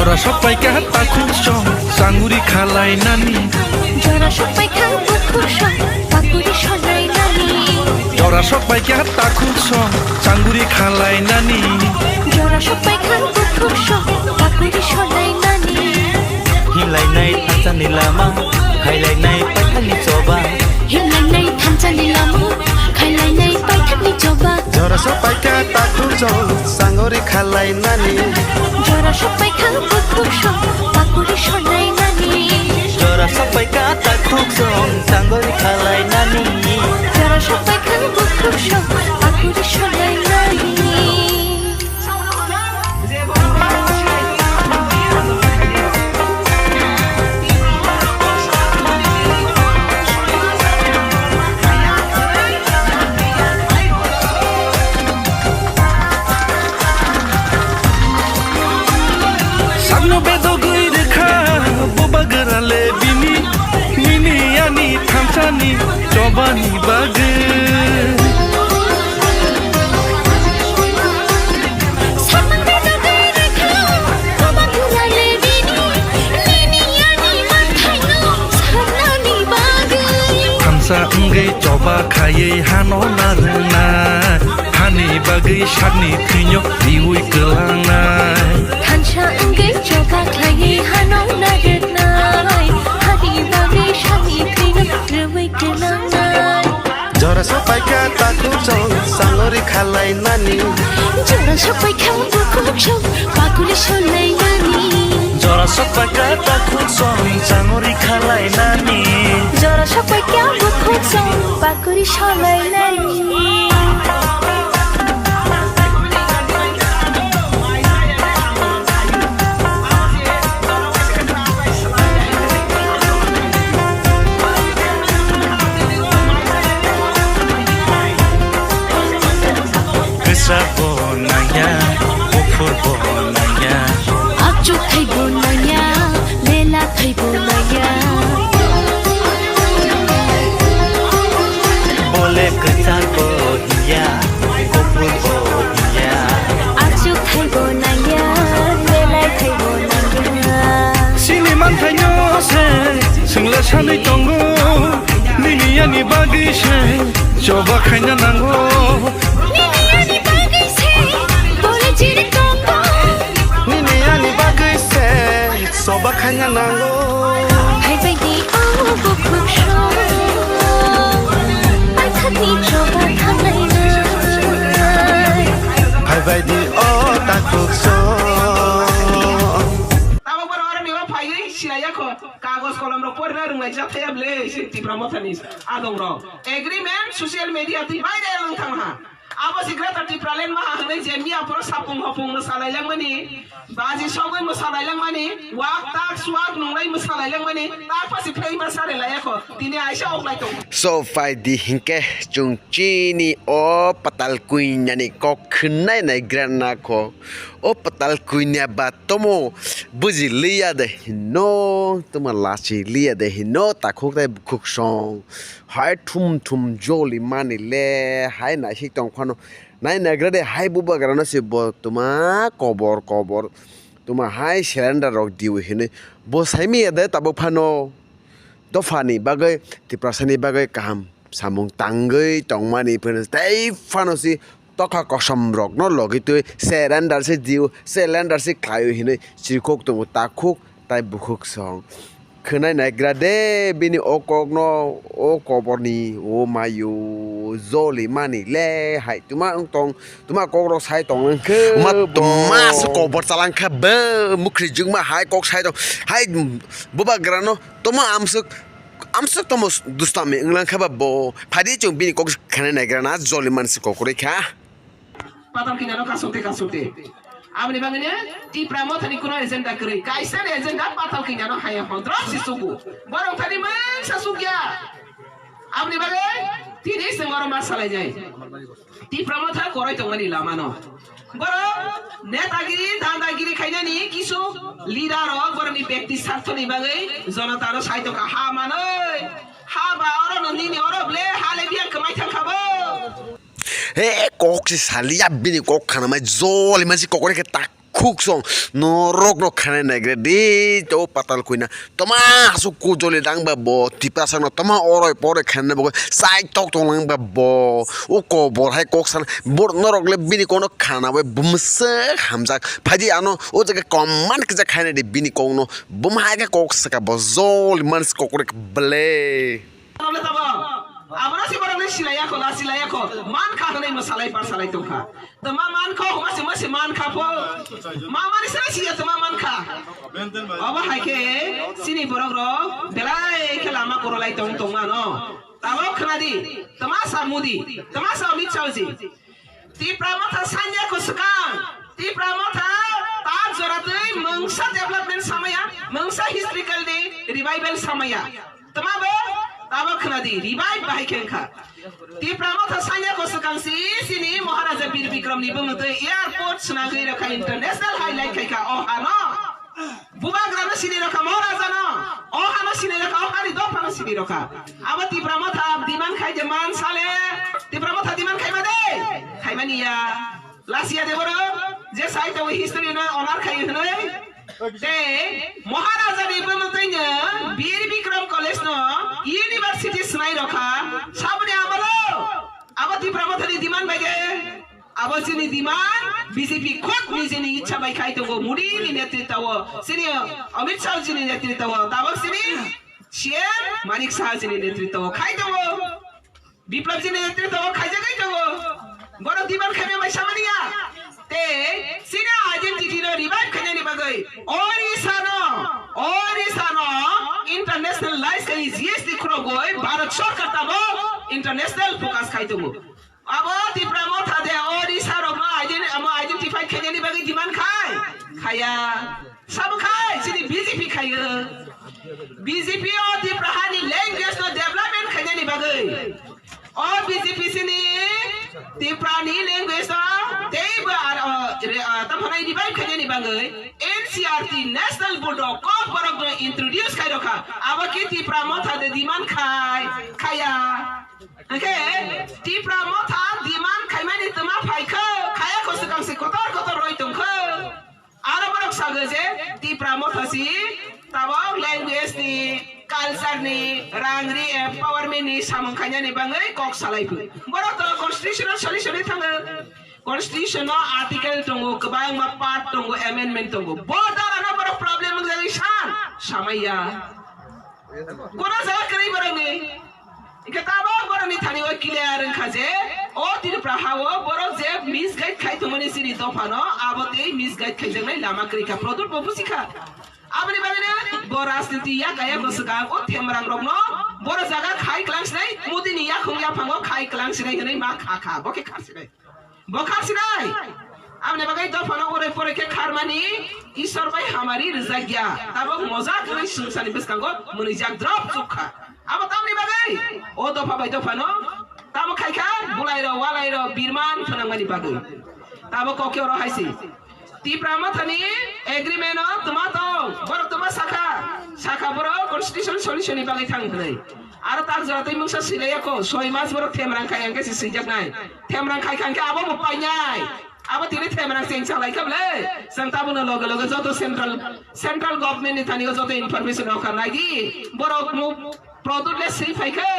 Jora sopai ka takut song sanguri khalai nani Jora sopai ka bukur song pakuri sholai nani Jora sopai ka takut song sanguri khalai nani Jora sopai ka bukur song pakuri sholai nani Hilai nai thanchani lama khailai nai paithani choba Hilai nai thanchani lama khailai nai paithani choba Jora sopai ka takut song sanguri khalai nani Jora sopai ka bukur song pakuri sholai nani Jora sopai ka takut song sangori khalai nani Jora sopai ka bukur song pakuri sholai nani Sagno bedo gui rekha boba garale bini Nini ani thamchani chobani bage Thamsa ngai choba khaye hano narna Hani bage shani thinyo diui kelangna Thansha ngai choba khaye hano narna Hani bage shani thinyo diui kelangna Jora sopai ka takut song sanguri khalai nani Jora sopai ka bukur song pakuri sholai nani Jora sopai ka takut song sangori khalai nani Jora sopai ka bukur song pakuri sholai nani Kesa bonaya Ufur bonaya Akchuk khai bonaya lela khai bonaya Bole kesa bohiya Ufur bohiya Akchuk khai bonaya lela khai bonaya Sini manthaino se singla sanai tongo Nini ani bage se choba khaina nango Nini ani bagai se bole jiri tongo Nini ani bagai se soba khanya nango Hai bai di oh bukur shong Ai khati choba khalai na Hai bai di oh takut song Tama para orang ni orang pagi silaya ko kagos kolam ro por na rungai jat ya ble ti promotanis adong ro agreement social media ti bai de lang thang ha abo sigrata ti pralen ma hangai jemia pro sapung hopung masalai lang mani baji sogoi masalai lang mani wak tak swak nongai masalai lang mani tak pasi play masare la ya ko tini aisha ok lai to So fai di hingke chung chini o patal kuinya ni ko khunai nai grana ko o patal kuinya ba tomo buji liya de no tuma lachi liya de no takhok dai bukhuk song hai thum joli mani le hai na sik tong khano nai na grade hai buba grana se bo tuma kobor tuma hai cylinder rok diu hine bo saimi ade tabo phano Dofani bagai tiprasani bagai kaham samung tanggai tongmani pun tai fanosi toka kosam rok no logi tu cylinder se diu cylinder se klayu hine chirkok tu takuk tai bukhuk song khunai nai grade bini okok no o koborni o mayu zoli mani le hai tuma tong tuma kokro sai tong ke ma tuma su kobor chalang kha be mukri jungma hai kok sai tong hai buba grano tuma amsuk tomo dustami nglang khaba bo phadi chung bini kok khane nai grana zoli man se kokore kha patam kinano kasute Amni bangnya ti pramot hani kuno agenda kiri kaisa agenda patam kinano haya hodro sisugu borong tadi man sasugya Amni bagai tini sengoro masalah jai ti pramot ha korai tongani lamano borong netagiri dandagiri khaina ni kisu leader rok borong ni ব্যক্তি স্বার্থ ni bagai jonataro saito ka ha manoi ha ba oro nini oro ble hale biang kemai thang khabo kok si salia bini kok khana mai zoli man si kokore ke tak khuk song norok no khane nagre di to patal kuina toma hasu ku jole dang ba bo tipa sang no toma oroi pore khane bo sai tok tong lang ba bo o ko bor hai kok san bor norok le bini kono khana we bumse hamjak phaji ano o jaga command ka khane de bini kono bum hai ka kok saka bo zol mans kokore ble আমরা সে বড় সিলাইয়া কো মান খা হলে মশালাই পার সালাই তো খা তো মান খা মাসে মাসে মান খা ফো মানি সারা সিয়া তো মান খা অবা হাইকে সিনি বড় গ্র বেলাই খেলা মা করলাই তং তং মা ন তাও খনাদি তমাসা মুদি তমাসা অমিত চাউজি তি প্রামথা সাঞ্জা কো সকাং তি প্রামথা তার জরাতে মংসা ডেভেলপমেন্ট সময়া মংসা হিস্ট্রিক্যাল ডে রিভাইভাল সময়া তমাবে তাও খনাদি রিভাইভ বাহিকেনখা তি প্রামথা সাঞ্জা কো সকাং সিনি মহারাজা বীর বিক্রম নি বংতে এয়ারপোর্ট সনা গই রাখা ইন্টারন্যাশনাল হাইলাইট খাইকা ও হানো বুবাগ্রাম সিনি রাখা মহারাজা ন ও হানো সিনি রাখা ও হানি দফানো সিনি রাখা আবা তি প্রামথা দিমান খাই যে মান সালে তি প্রামথা দিমান খাইবা দে খাইবানিয়া লাসিয়া দেবর যে সাইতে ওই হিস্টরি না অনার খাই হনে তে মহারাজা নি বংতে বীর বিক্রম কলেজ ন ইউনিভার্সিটি স্নাই রাখা সাবনে আমলো আবা তি প্রামথা নি দিমান বাইগে আবা সিনি দিমান বিজেপি খুব নিজেনি ইচ্ছা বাই খাইতো মুডি নি নেতৃত্ব সিনি অমিত শাহ জি নি নেতৃত্ব তাবক সিনি শের মানিক শাহ জি নি নেতৃত্ব খাইতো বিপ্লব জি নি নেতৃত্ব খাইজা গাইতো বড় দিমান খাইবে মাই সামানিয়া তে সিনি আইডেন্টিটি নো রিভাইভ খাইনে নি বাগই ওরিসানো ইন্টারন্যাশনাল লাইসেন্স জিএসটি ক্রো গই ভারত সরকার তাবো ইন্টারন্যাশনাল ফোকাস খাইতো अब तिप्रामो था दे और इसा रोमा आइडेंटिफाई खाने नहीं बाकी दिमान खाए खाया सब खाए सिर्फ बीजेपी खाया बीजेपी और तिप्राहानी लैंग्वेज तो डेवलपमेंट खाने नहीं बाकी और बीजेपी सिनी तिप्रानी लैंग्वेज तो तेब तब हमारी डिवाइड खाने नहीं बाकी NCERT national board of corporate ने इंट्रोड्यूस खाई रखा अब के तिप्रामो था दे दिमान खाए खाया ओके ती प्रामथा दिमान खाइमानि तमा फाइखो खाया खसे गांसे कतर रय तंखो आरो बरक सागे जे ती प्रामथासि ताबो लैंग्वेज नि कल्चर नि रांगरि एम्पावरमेंट नि सामखायनानि बाङै कक सालायफो बरक तो कन्स्टिट्यूशनल सलिउशन थाङो कन्स्टिट्यूशनल आर्टिकल दंगो गोबां मा पार्ट दंगो अमेंडमेंट दंगो बदारानो बरक प्रॉब्लेम जाय सान सामाया कोना जाय करै बरंनि इकताबो बरनि थानि ओ क्लियर खाजे ओ तिन प्रहावो बरक जे मिस गाइड खाइतो मनि सिनि दफानो आबते मिस गाइड खाइजंनाय लामा क्रिका प्रदुत बबुसिखा आबनि बागैनो बर राजनीति या गाया बसगा ओ थेमरां रगनो बर जागा खाइ क्लांसनाय मुदिनि या खुंया फांगो खाइ क्लांसनाय हनै मा खाखा बके खारसिनाय बखारसिनाय आबनि बागै दफानो ओरै परे के खारमानि ईश्वर भाई हमारी रजागिया ताबो मजा करै सुंसानि बसकांगो मनि जाग द्रप चुखा अब तामनि बागै ओ दफा बाय दफा न ताबो खाइखा बुलाइरो वालाइरो बिरमान फनांगमानि बागै ताबो कके र हाइसि ती प्रामथानि एग्रीमेंट तमा तो बर तमा साखा बर कन्स्टिट्यूशन सल्यूशन बागै थांगनै आरो तार जरातै मुसा सिलायको 6 मास बर थेमरां खायंके सिजाकनाय थेमरां खायखांके आबो मपायनाय अब तिने थेमरां सें सालायखाबले जों ताबोनो लगे लगे जतो सेंट्रल गवर्नमेंट नि थानिगो जतो इनफरमेशन होखानाय दि बर प्रदुतले सै फाइखो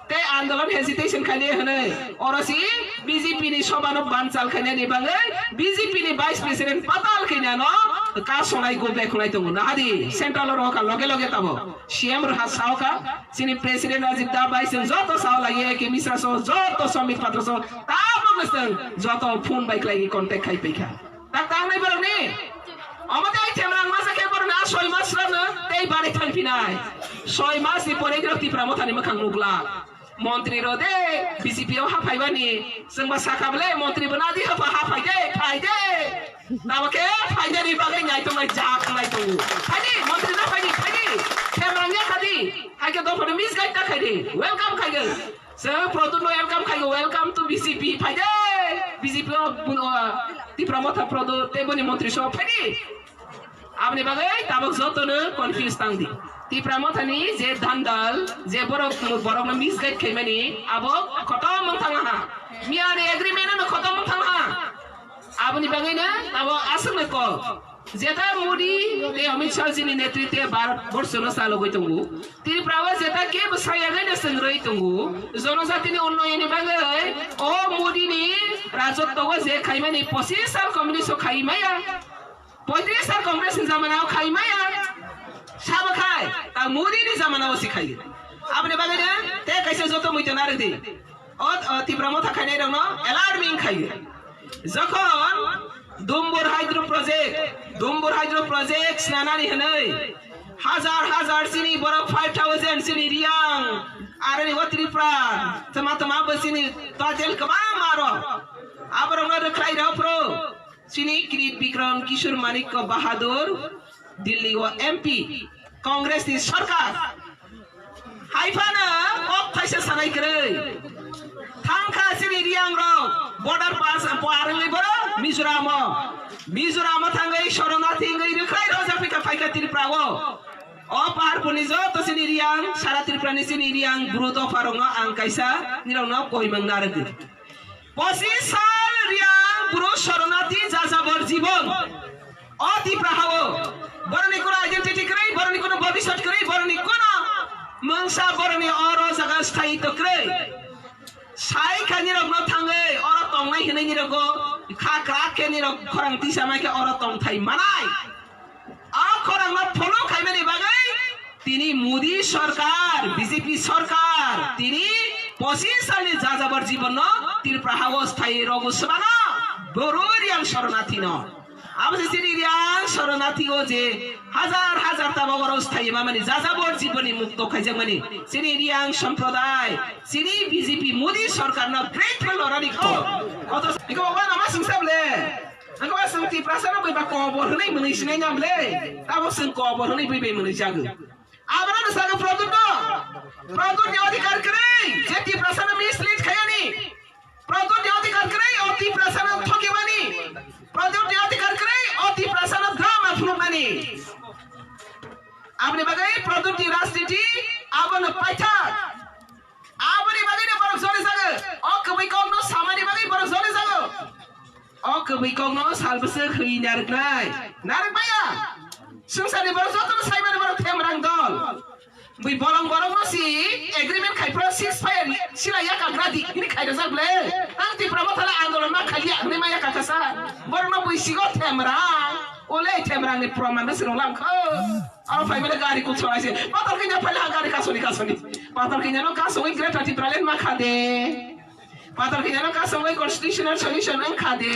ते आंदोलन हेजिटेशन खाने हने औरसी बीजेपी नि सबानो बानचाल खाने नि बाङै बीजेपी नि वाइस प्रेसिडेंट पताल खैना न का सनाय गो बेखनाय दङ नादि सेंट्रल रका लगे लगे ताबो सीएम रहा सावका सिनि प्रेसिडेंट राजीव दाबाई जों जतो साव लागे के मिश्रा सो जतो समित पात्र सो ताबो गसन जतो फोन बाइक लागि कन्टेक्ट खाइ पैखा ता तांनाय बरनि अमते थेमरां मासा के बरना 6 मास रनो तै बारे थांफिनाय 6 मास नि परे ग्रति प्रामथानि मखां नुगला मंत्री रोदे बीजेपी ओ हाफाइबानि जोंबा साखाबले मंत्री बनादि हाफाइदे फाइदे नाबके फाइदानि बागै नायतो माय जाखनाय दङ फाइदि मंत्री ना फाइदि थेमरांया खादि हाइके दफोर मिस गाइड ता खाइदि वेलकाम खाइगो सो प्रदुत वेलकाम खाइगो वेलकाम टू बीजेपी फाइदे बीजेपी ओ ती प्रामथा प्रदुत तेबनि मंत्री सो फाइदि आपने बागै ताबक जतोनो कन्फ्यूज तांदि ती प्रामथानि जे दान्दाल जे बरक मिस गाइड खैमानि आबो खतम थाङा मियानि एग्रीमेंट न खतम थाङा Abani bangina tabo asal ko jeta Modi te Amit Shah ji ni netritwe বর্ষনো সালো গই তঙ্গু তিনি প্রায় জেতা কে বসায়া গাইনা সংগ্রহী তঙ্গু জনজাতিনি উন্নয়নে বাংলা ও মোদি নি রাজত্ব যে খাইমানি 25 সাল কমিউনিস্ট খাইমায়া 35 সাল কংগ্রেস জামানাও খাইমায়া সাব খাই তা মোদি নি জামানাও শিখাই আপনি বাগানে তে কাইসে যত মইতে না রে ও তীব্রম থাকাই রং এলার্মিং খাই যখন দুম্বুর হাইড্রো প্রজেক্ট স্নানানি হনই হাজার সিনি বড় 5000 সিনি রিয়াং আর নি ওত্রিপ্রা তমা বসিনি তাজেল কমা মারো আবার আমরা খাই রাও প্রো সিনি কিরিট বিক্রম কিশোর মানিক বাহাদুর দিল্লি ও এমপি কংগ্রেস নি সরকার হাইফানা অপ থাইসে সানাই করে থাংখা সিনি রিয়াং র বর্ডার পাস পারলি বড় মিজোরাম থাঙ্গাই শরণার্থী গই রখাই রজাপিকা ফাইকা ত্রিপুরাও ও পাহাড় পনিজো তো সিনি রিয়াং সারা ত্রিপুরানি সিনি রিয়াং ব্রুত ফারং আং কাইসা নিরং কইমাং নারদি 25 সাল রিয়াং ব্রু শরণার্থী যাযাবর জীবন ও ত্রিপুরাও বরনি কোন আইডেন্টিটি করাই বরনি কোন ভবিষ্যৎ করাই বরনি কোন মংসা বরনি অর জায়গা স্থায়িত্ব করাই সাই খানি রং থাঙ্গে অর তংনাই হিনাই নিরগো খা ক্রাকে নিরগ খরাং তিসা মাইকে অর তং থাই মানাই আ খরাং না ফলো খাইমানি বাগাই তিনি মোদি সরকার বিজেপি সরকার তিনি 25 সালে যাযাবর জীবন ত্রিপুরা অবস্থায় রগসবানা বড়রিয়াং শরণার্থী ন আমাদের সিরিয়াং শরণার্থী ও যে হাজার তাবগর অবস্থায় মানে যাযাবর জীবনী মুক্ত খাইজাং মানে সিরিয়াং সম্প্রদায় সিরি বিজেপি মোদি সরকার না গ্রেটফুল লরানি কো অত ইকো বাবা নামা সিংসাবলে angko asung ti prasana bai ba kobor nei meni sinai nyamle tabo sing kobor nei bai meni jagu abra na saga product ni adhikar kare je ti prasana mislead khayani product ni adhikar kare o ti prasana thokebani product ni adhikar kare o ti prasana drama phulmani apni bagai product ni rastiti abon paitha abani bagai ne borok zole saga o kabai kongno samani bagai borok zole saga o kabai kongno salbese khoi narik baya sungsani borok jotono saibani borok themrang dol bui bolong no si agreement khai pro 6 fire sila yaka gradi ini khai razable nanti pramothala andolan ma khaliya ni ma yaka kasa borno bui sigo themrang ole themrang ni proman sirong lam kho আর ফাইমেলে গাড়ি কো ছড়াইছে পাতল কিনা ফেলা গাড়ি কাসনি পাতল কিনা no কাসই great আটি প্রালেন মা খাদে পাতল কিনা নো কাসই কনস্টিটিউশনাল সলিউশন আং খাদে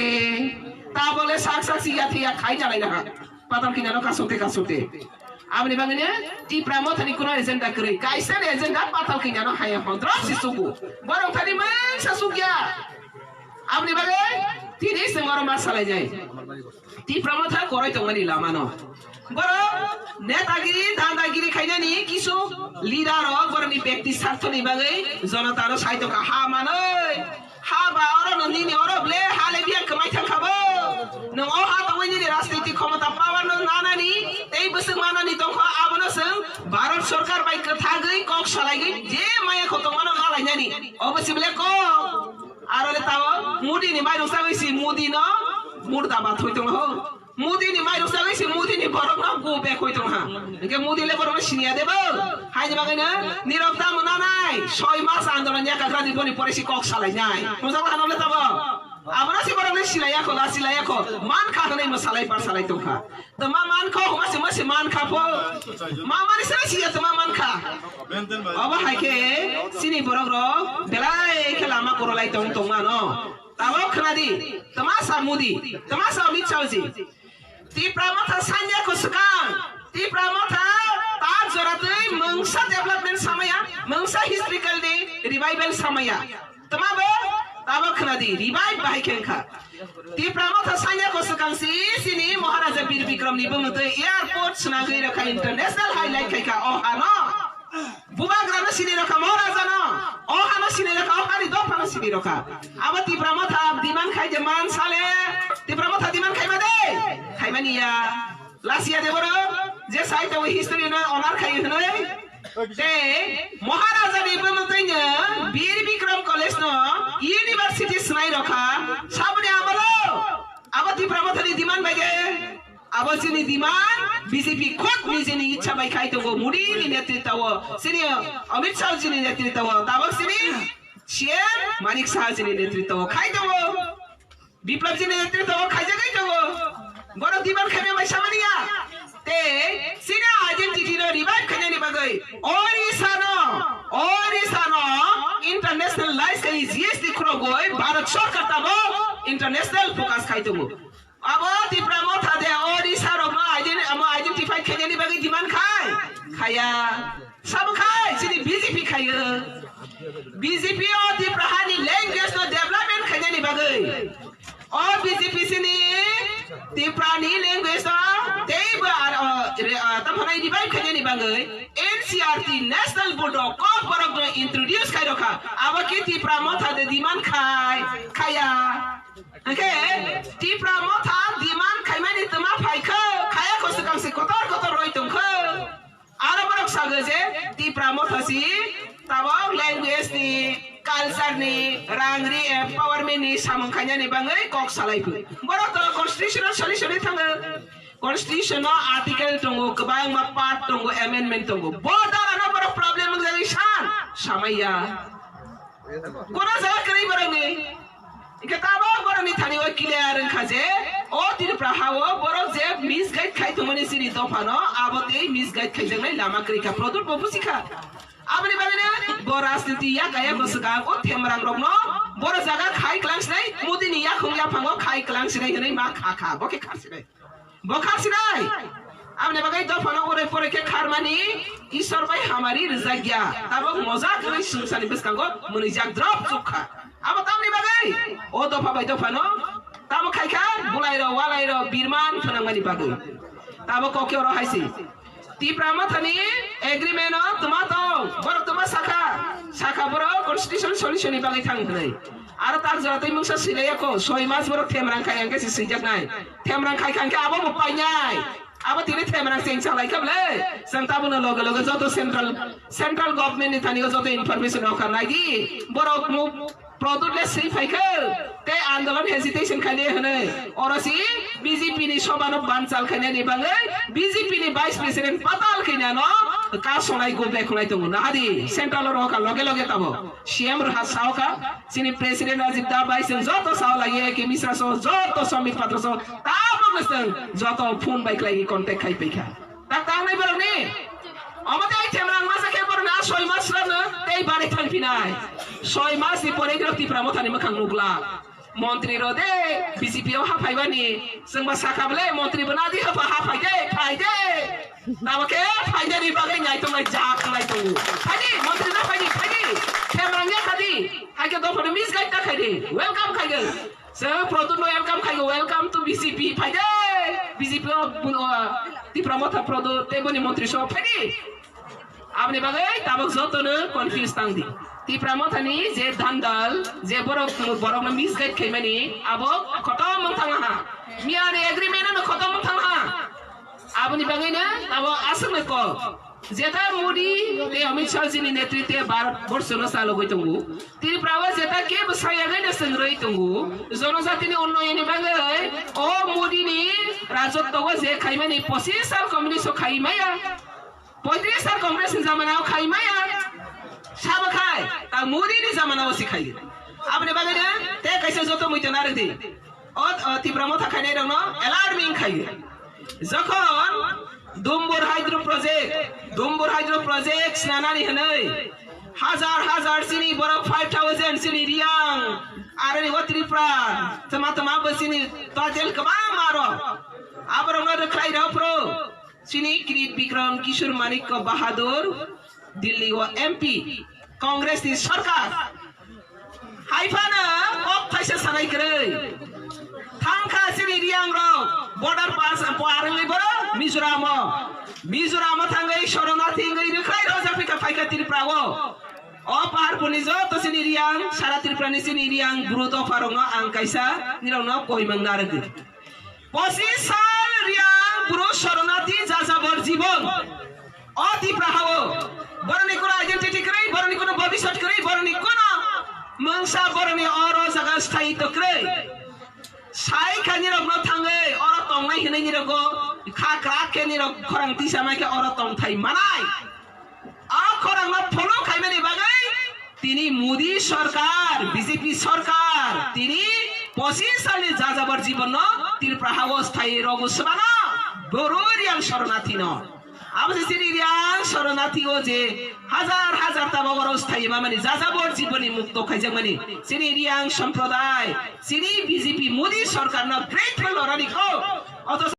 তা বলে সাক সিয়া থিয়া খাই জালাই না পাতল কিনা নো কাসতে আপনি বাঙালি টিপ্রা মথানি কোন এজেন্ডা করে কাইসার এজেন্ডা পাতল কিনা নো হায়া হদ্র সিসুগু বরং থানি মানসা সুগিয়া আপনি বাঙালি তিনি সেমর মাসালাই যায় টিপ্রা মথা করাই তো মানি লামানো বড় নেতাগিরি দাদাগিরি খাইনানি কিছু লিডার বড়নি ব্যক্তি স্বার্থ নিবাগে জনতার সাহিত্য হা মানই হা বা অর নন্দিনী অরবলে হালে বিয়া কামাই থাকাবো নং অ হা তওইনি রাজনৈতিক ক্ষমতা পাওয়ার নানানি এই বসং মানানি তখ আবনসং ভারত সরকার বাই কথা গই কক সালাইগি যে মায়া খত মানো নালাইনানি অবশ্যই বলে ক আরলে তাও মুদি নি মাইরো সাগইছি মুদি ন মুর্দাবাদ হইতো হ মুদি নি মাইরো সাগইছি মুদি নি বরং না গো বেক হইতো হা একে মুদি লে বরং সিনিয়া দেব হাইনি বাগাইনা নিরবতা মনা নাই 6 মাস আন্দোলন একা গ্রাদি বনি পরেছি কক সালাই নাই মজা হানলে তাব আমরা সি বরং সিলাইয়া কো মান খা নাই মসালাই পার সালাই তো খা তো মা মান খা মাসে মান খা ফো মা মানি সারা সিয়া তো মা মান খা অবা হাইকে সিনি বরং র বেলাই খেলা মা করলাই তো মা ন তাও খাদি তমাসা মুদি তমাসা অমিত শাহজি ত্রিপুরা মথা সান্যা কুসকাং ত্রিপুরা মথা তার জরাতৈ মংসা ডেভেলপমেন্ট সাময়া মংসা হিস্ট্রিক্যাল ডে রিভাইভাল সাময়া তমাবো তাবো খাদি রিভাইভ বাই খেখা ত্রিপুরা মথা সান্যা কুসকাং সিনি মহারাজা বীর বিক্রম নি বমতে এয়ারপোর্ট সনাগৈ রাখা ইন্টারন্যাশনাল হাইলাইট খাইকা ও হানো বুবাগ্রানো সিনি রাখা মহারাজা ন ও হানো সিনি রাখা ও হানি দফানো সিনি রাখা আবার ত্রিপুরা মথা দিমান খাই যে মান সালে ত্রিপুরা মথা দিমান খাইমা দে খাইমানিয়া লাসিয়া দেবর যে সাইতে ওই হিস্টরি না অনার খাই হনই তে মহারাজা নি বমতেইনা বীর বিক্রম কলেজ ন ইউনিভার্সিটি স্নাই রাখা সামনে আমলো abo Tripura mothani demand bage abo sini demand BJP khot nijini ichha bai khai tongo Modi ni netritwa sini Amit Shah ji ni netritwa tabak sini CM Manik Shah ji ni netritwa khai tongo Biplab ji ni netritwa khai jagai tongo boro demand khame mai samaniya te sina identity no revive khane ni bagai Orisano international license GST khro goi Bharat sarkar tabo international focus khai tongo abo Tripura motha de Orissa ro ma identify khane ni bagai demand khaya sab khai sini BJP khaya BJP o Tripura hani language no development khane ni bagai o BJP sini Tripura ni language no teba tamhanai revive khane ni bagai NCRT national board of corporate no introduce khai rakha abo ki Tripura motha de demand khaya okay Tripura motha demand khai mani tama phaikha khaya kosukang se kotor roi tungkha aro borok sagaje Tripura motha si tabang language ni culture ni rangri empowerment ni samang khanya ni bangai kok salai pu borok to constitutional solution ni thanga constitutional article tongo kabang ma part tongo amendment tongo bodar ana borok problem ngai san samaya kona jaga krai borok ni ikataba borok ni thani o clear khaje o Tripura hawo borok je misguide khai thomani sini tofano abote misguide khai jangai lama kri ka product bopusika abni bagene bor rajniti ya gaya gosga o themrang rogno bor jaga khai class nai mudi ni ya khongya phango khai class nai nai ma kha boke khasi nai bokhasi nai abni bagai tofano ore pore ke kharmani ishwar bai hamari rizagya tabo moza krai sungsani beskango muni jak drop chukha abo tamni bagai o dofa bai tofano tamo khai kha bulairo walairo birman phanangmani bagai tabo kokyo ro haisi Tripura mothani agreement o tuma to borok tuma sakha borok constitution solution ni bagai thang hnai aro tar jara tai mungsa silaya ko 6 mas borok themrang khai angke si sijak nai themrang khai khangke abo mo pai nai abo tini themrang sing chalai kable sang tabuna loge joto central government ni thani joto information o khanai di borok mu product le sei phaikha te andolon hesitation khane hne orasi BJP ni sobano banchal khane ni bangai BJP ni vice president patal khina no ka sonai go back khulai tongo na hadi central ro ka loge tabo CM ro hasao ka sini president Ajit Da vice joto sao lagi ke misra so joto samit patra so tabo ngesang joto phone bike lagi contact khai paikha tak tang nai borok ni amate ai themrang masa ke borok na 6 mas na tei bare thanpinai 6 mas ni pore gro Tripura mothani makhang nugla মন্ত্রী রদে BJP ও হাফাইবানি जोंबा साखाबले মন্ত্রী বনাদি half a হাফাইদে ফাইদে নামকে ফাইদানি বাগে নাই তোমরা জাক নাই তো ফাইদি মন্ত্রী না ফাইদি কেমরাঙ্গে খাদি হাইকে দফরে মিস গাইড তা খাইদে ওয়েলকাম খাইগে সে প্রতুন ওয়েলকাম খাইগে ওয়েলকাম টু বিজেপি ফাইদে বিজেপি ও Tripura motha প্রদো তেবনি মন্ত্রী সব ফাইদি আপনি বাগে তাবক যতনে কনফিউজ তাংদি Tripura mothani je dandal je borok na misguide khaimani abo khotom mongthang ha miani agreement no khotom mongthang ha aboni bagai na abo asme ko jeta Modi te Amit Shah ji ni netritwe Bharat borsh no salo goi tongu Tripura wa jeta ke bsai agai na sangroi tongu jonojati ni unnayoni bagai o Modi ni rajotto go je khaimani 25 sal communist khaimaya 35 sal congress ni zamana khaimaya सब खाए ता मोदी नि जमाना ओ सिखाइ आपने बागे ना ते कैसे जतो मुइते ना रे और Tripura मोथा खाने दङ अलार्मिंग खाइ जखन दुम्बुर हाइड्रो प्रोजेक्ट स्नानानि हनै हजार सिनी बरक 5000 सिनी रियां आरो नि Tripura तमा बसिनी ताजेल कबा मारो आबरङ रखाइ र प्रो सिनी किरीट विक्रम किशोर मानिक को बहादुर दिल्ली वो MP कांग्रेस नि सरकार हाइफाना अब फैसा सनाइ करे थांखा सिनि रियां रो बॉर्डर पास पारंगै बरो मिजोराम थांगै शरणार्थी गै रखाइ रोजा पिका फाइका Tripura वो o pahar puni jo to sini riang sara Tripura ni sini riang bruto faronga ang kaisa nirangna kohimang naragi posisal riang buro shorणार्थी jajabor jibon o Tripura hawo boroni kono identity krai boroni kono bhabishyat krai boroni kono mangsa boroni oro jaga sthai to krai sai nirok no thangai ora tong nai hinai nirok kha kra ke nirok khorang tisa mai ke ora tong thai manai a khorang no pholo khai mani bagai tini modi sarkar bjp sarkar tini 25 সালে যাযাবর জীবন তীর প্রাহাবস্থায় রগসবানা বড়রিয়াল শরণার্থী ন আবসে serial শরণার্থী ও যে হাজার হাজার তাবগর অবস্থায় মানে যাযাবর জীবনী মুক্ত খাইছে মানে সিরিয়াল সম্প্রদায় সিরি বিজেপি মোদি সরকার না গ্রেট হলো রানি কো অথচ